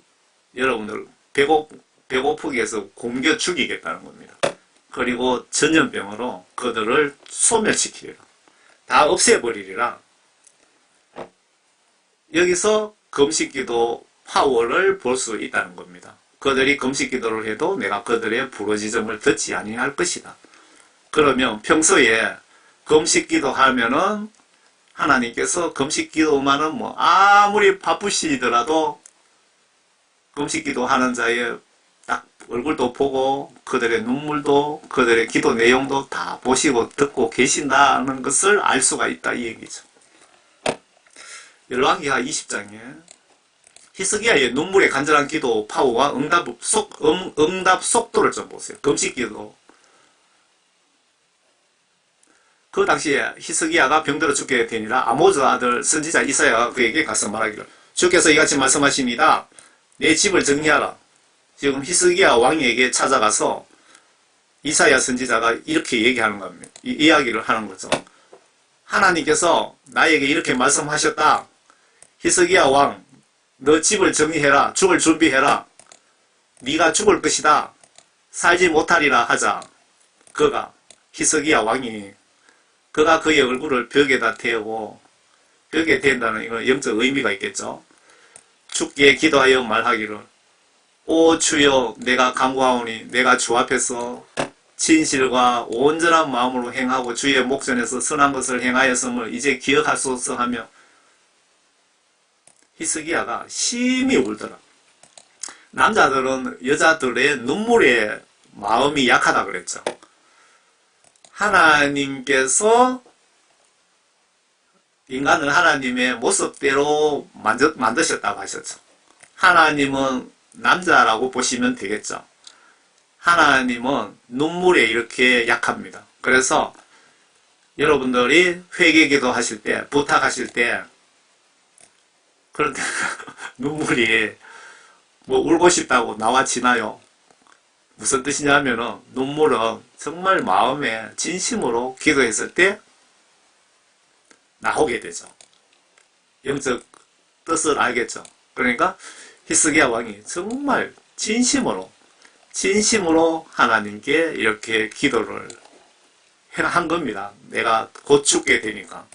여러분들 배고프게 해서 굶겨 죽이겠다는 겁니다. 그리고 전염병으로 그들을 소멸시키리라. 다 없애버리리라. 여기서 금식기도 파워를 볼 수 있다는 겁니다. 그들이 금식기도를 해도 내가 그들의 부르짖음을 듣지 아니할 것이다. 그러면 평소에 금식기도 하면은 하나님께서 금식기도만은 뭐 아무리 바쁘시더라도 금식기도 하는 자의 딱 얼굴도 보고 그들의 눈물도 그들의 기도 내용도 다 보시고 듣고 계신다는 것을 알 수가 있다 이 얘기죠. 열왕기하 20장에 히스기야의 눈물의 간절한 기도 파워와 응답 속도를 좀 보세요. 금식기도. 그 당시에 히스기야가 병들어 죽게 되니라 아모즈 아들 선지자 이사야가 그에게 가서 말하기를 주께서 이같이 말씀하십니다. 내 집을 정리하라. 지금 히스기야 왕에게 찾아가서 이사야 선지자가 이렇게 얘기하는 겁니다. 이야기를 하는 거죠. 하나님께서 나에게 이렇게 말씀하셨다. 히스기야 왕, 너 집을 정리해라. 죽을 준비해라. 네가 죽을 것이다. 살지 못하리라 하자. 그가 히스기야 왕이 그가 그의 얼굴을 벽에다 대고 벽에 댄다는 이건 영적 의미가 있겠죠. 죽기에 기도하여 말하기를 오 주여 내가 간구하오니 내가 주 앞에서 진실과 온전한 마음으로 행하고 주의 목전에서 선한 것을 행하였음을 이제 기억하소서 하며 히스기야가 심히 울더라. 남자들은 여자들의 눈물에 마음이 약하다 그랬죠. 하나님께서 인간을 하나님의 모습대로 만드셨다고 하셨죠. 하나님은 남자라고 보시면 되겠죠. 하나님은 눈물에 이렇게 약합니다. 그래서 여러분들이 회개기도 하실 때, 부탁하실 때, 그런데 눈물이 뭐 울고 싶다고 나와지나요? 무슨 뜻이냐면은 눈물은 정말 마음에 진심으로 기도했을 때 나오게 되죠. 영적 뜻을 알겠죠. 그러니까 히스기야 왕이 정말 진심으로 하나님께 이렇게 기도를 한 겁니다. 내가 곧 죽게 되니까.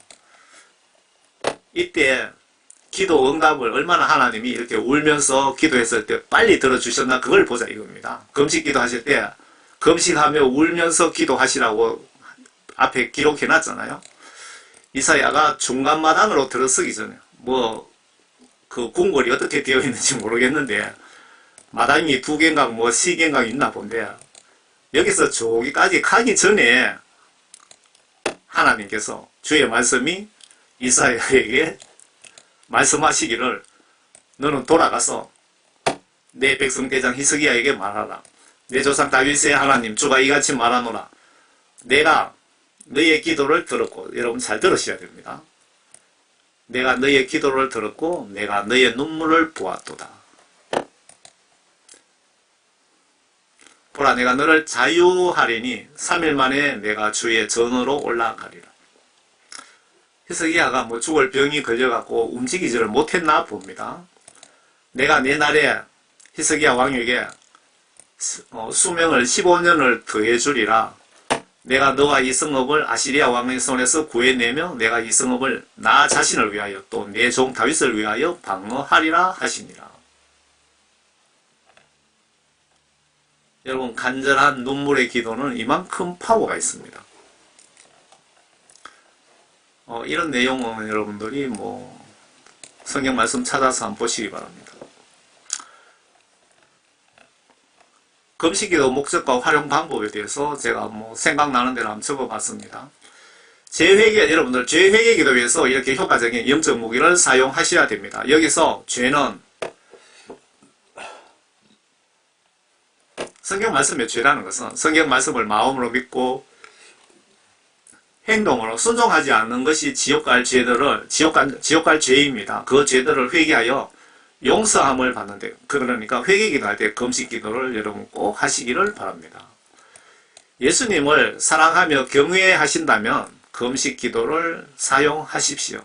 이때 기도 응답을 얼마나 하나님이 이렇게 울면서 기도했을 때 빨리 들어주셨나 그걸 보자 이겁니다. 금식 기도하실 때 금식하며 울면서 기도하시라고 앞에 기록해 놨잖아요. 이사야가 중간마당으로 들어서기 전에 그 궁궐이 어떻게 되어 있는지 모르겠는데 마당이 2개인가 3개인가 있나 본데 여기서 저기까지 가기 전에 하나님께서 주의 말씀이 이사야에게 말씀하시기를 너는 돌아가서 내 백성 대장 히스기야에게 말하라. 내 조상 다윗의 하나님 주가 이같이 말하노라. 내가 너의 기도를 들었고 여러분 잘 들으셔야 됩니다. 내가 너의 기도를 들었고 내가 너의 눈물을 보았도다. 보라 내가 너를 자유하리니 3일 만에 내가 주의 전으로 올라가리라. 히스기야가 죽을 병이 걸려갖고 움직이지를 못했나 봅니다. 내가 내 날에 히스기야 왕에게 수명을 15년을 더해주리라. 내가 너와 이 성읍을 아시리아 왕의 손에서 구해내며 내가 이 성읍을 나 자신을 위하여 또 내 종 다윗을 위하여 방어하리라 하시니라. 여러분 간절한 눈물의 기도는 이만큼 파워가 있습니다. 이런 내용은 여러분들이 성경 말씀 찾아서 한번 보시기 바랍니다. 금식기도 목적과 활용 방법에 대해서 제가 생각나는 대로 한번 적어봤습니다. 여러분들 죄회개 기도에서 이렇게 효과적인 영적 무기를 사용하셔야 됩니다. 여기서 죄는 성경 말씀의 죄라는 것은 성경 말씀을 마음으로 믿고 행동으로 순종하지 않는 것이 지옥 갈 죄입니다. 그 죄들을 회개하여 용서함을 받는데 그러니까 회개기도 할 때 금식기도를 여러분 꼭 하시기를 바랍니다. 예수님을 사랑하며 경외하신다면 금식기도를 사용하십시오.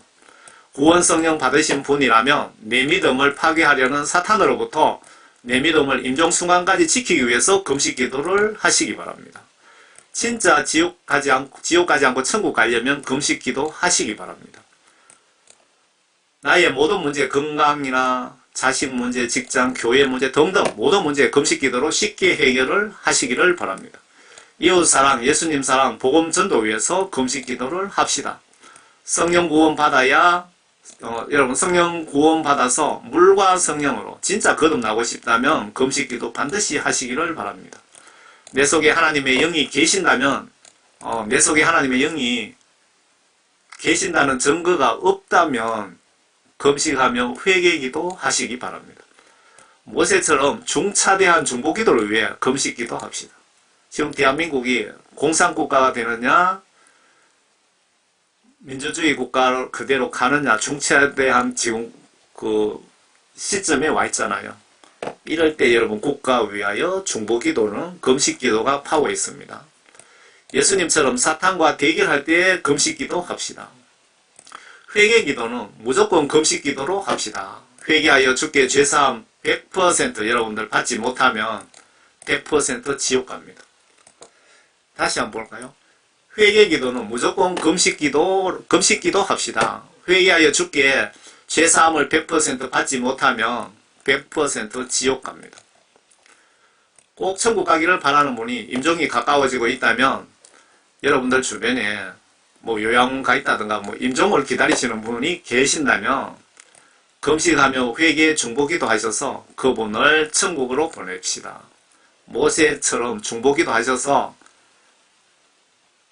구원성령 받으신 분이라면 내 믿음을 파괴하려는 사탄으로부터 내 믿음을 임종순간까지 지키기 위해서 금식기도를 하시기 바랍니다. 진짜 지옥 가지 않고 천국 가려면 금식기도 하시기 바랍니다. 나의 모든 문제, 건강이나 자식 문제, 직장, 교회 문제 등등 모든 문제 금식기도로 쉽게 해결을 하시기를 바랍니다. 이웃사랑, 예수님 사랑, 복음 전도 위해서 금식 기도를 합시다. 성령 구원 받아야 여러분 성령 구원 받아서 물과 성령으로 진짜 거듭나고 싶다면 금식 기도 반드시 하시기를 바랍니다. 내 속에 하나님의 영이 계신다면 내 속에 하나님의 영이 계신다는 증거가 없다면 금식하며 회개기도 하시기 바랍니다. 모세처럼 중차대한 중보기도를 위해 금식기도 합시다. 지금 대한민국이 공산국가가 되느냐 민주주의 국가를 그대로 가느냐 중차대한 지금 그 시점에 와 있잖아요. 이럴 때 여러분 국가 위하여 중보기도는 금식기도가 파워 있습니다. 예수님처럼 사탄과 대결할 때 금식기도 합시다. 회개기도는 무조건 금식기도로 합시다. 회개하여 주께 죄사함 100% 여러분들 받지 못하면 100% 지옥 갑니다. 다시 한번 볼까요? 회개기도는 무조건 금식기도 합시다. 회개하여 주께 죄사함을 100% 받지 못하면 100% 지옥 갑니다. 꼭 천국 가기를 바라는 분이 임종이 가까워지고 있다면 여러분들 주변에 뭐 요양 가 있다든가 뭐 임종을 기다리시는 분이 계신다면 금식하며 회개 중보기도 하셔서 그분을 천국으로 보냅시다. 모세처럼 중보기도 하셔서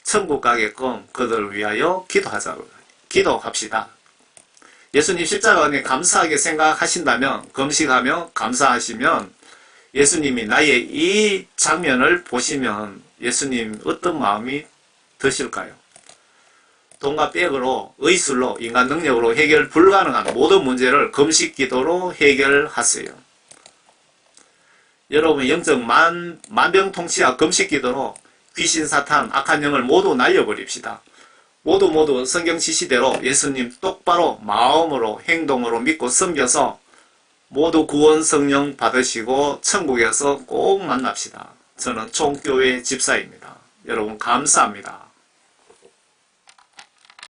천국 가게끔 그들을 위하여 기도합시다. 예수님 십자가 은혜 감사하게 생각하신다면 금식하며 감사하시면 예수님이 나의 이 장면을 보시면 예수님 어떤 마음이 드실까요? 돈과 빽으로 의술로 인간 능력으로 해결 불가능한 모든 문제를 금식기도로 해결하세요. 여러분 영적 만병통치약 금식기도로 귀신 사탄 악한 영을 모두 날려버립시다. 모두 성경 지시대로 예수님 똑바로 마음으로 행동으로 믿고 섬겨서 모두 구원 성령 받으시고 천국에서 꼭 만납시다. 저는 총교회 집사입니다. 여러분 감사합니다.